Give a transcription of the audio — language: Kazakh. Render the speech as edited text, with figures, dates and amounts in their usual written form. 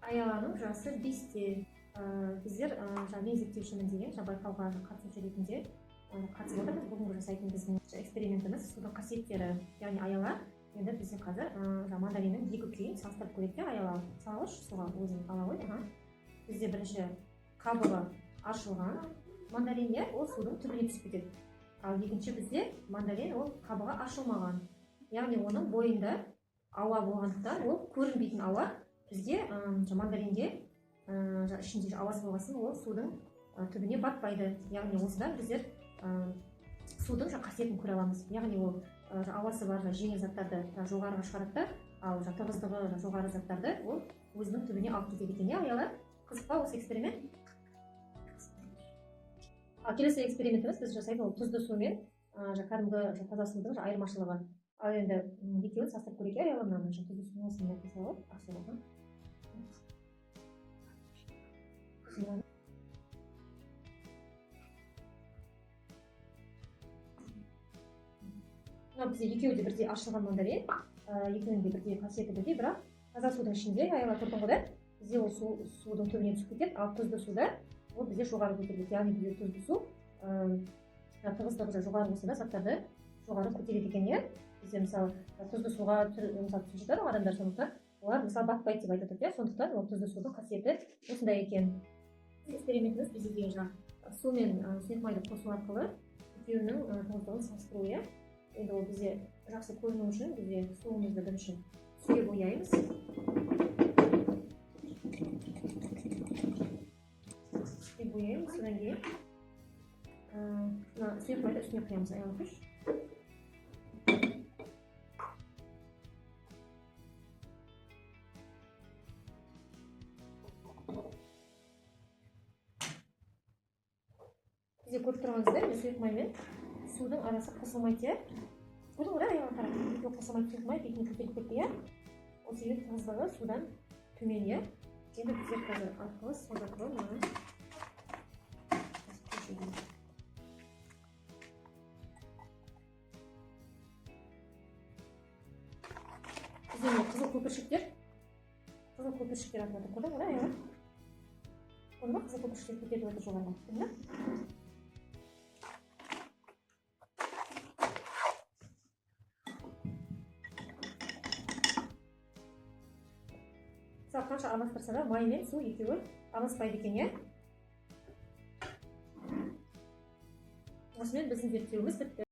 Аяланың жасы 5-те. Біздер мен зерттеушімін деген байқауға қатысушы ретінде қатысып отырмыз. Бүгінгі жасайтын біздің экспериментіміз судың қасиеттері, яғни аяла. Енді бізде қазір мандариннің екі күйін салыстырып көрейік те, аяла салғыш суға өзін ала ғой. Бізде бірінші қабығы ашылған мандарин, ол судың түбіне түсіп кетеді. Ал екінші бізде мандарин, ол қабығы ашылмаған. Яғни оның бойында ауа болғандықтан, ол көрінбейтін ауа бізде мандаринге ішінде ауасы болғасын, ол судың түбіне батпайды. Яғни осыдан біздер судың қасиетін көре аламыз. Яғни ол ауасы бар жеңіл заттарды жоғарыға шығарады, ал тығыздығы жоғары заттарды ол өзінің түбіне алып кетеді екен. Аяла, қызық па осы эксперимент? Келесі экспериментіміз біз жасайтын ол тұзды су мен кәдімгі таза судың айырмашылығы. Ал енді екеуін салыстырып көрейік. Аяла, мына тұзды су осындай салып, бізде екеуі де бірдей ашылған мандарин, екеуінің де бірдей қасиеті бірдей, бірақ таза судың ішінде аяла көрдің ғой, бізде ол судың түбіне түсіп кетеді, ал тұзды суда ол бізде жоғары көтеріледі. Яғни бізде тұзды су тығыздығы жоғары болса да заттарды жоғары көтереді екен. Бізде мысалы тұзды суға түсіп жатады адамдар, сондықтан олар мысалы батпайды деп айтып отыр. Сондықтан ол тұзды судың қасиеті осындай екен. Экспериментіміз бізде су мен сұйық майды қосу арқылы екеуінің тығыздығын салыстыру. Енді ол бізде жақсы көріну үшін бізде суымызды бірінші түске бояймыз. Түске бояймыз, содан кейін сұйық майды үстіне құямыз. Аяла күш. Бізде көріп тұрғаныңыздай, сұйық май мен судың арасы қосылмайды. Көрдің ғой, аяла қарап, екеуі қосылмайды, сұйық май бетіне көтеріліп кетті. Ол себеп тығыздығы судан төмен. Енді біздер қазір арқылы су арқылы мынаны бізде қызыл көпіршіктер атып жатыр. Көрдің ғой, аяла? Көрдің ба, қызыл көпіршіктер көтеріліп жатыр жоғарыға. Көрдің ба? Қанша араластырса да май мен су екеуі араласпайды екен. Осымен біздің зерттеуіміз бітті.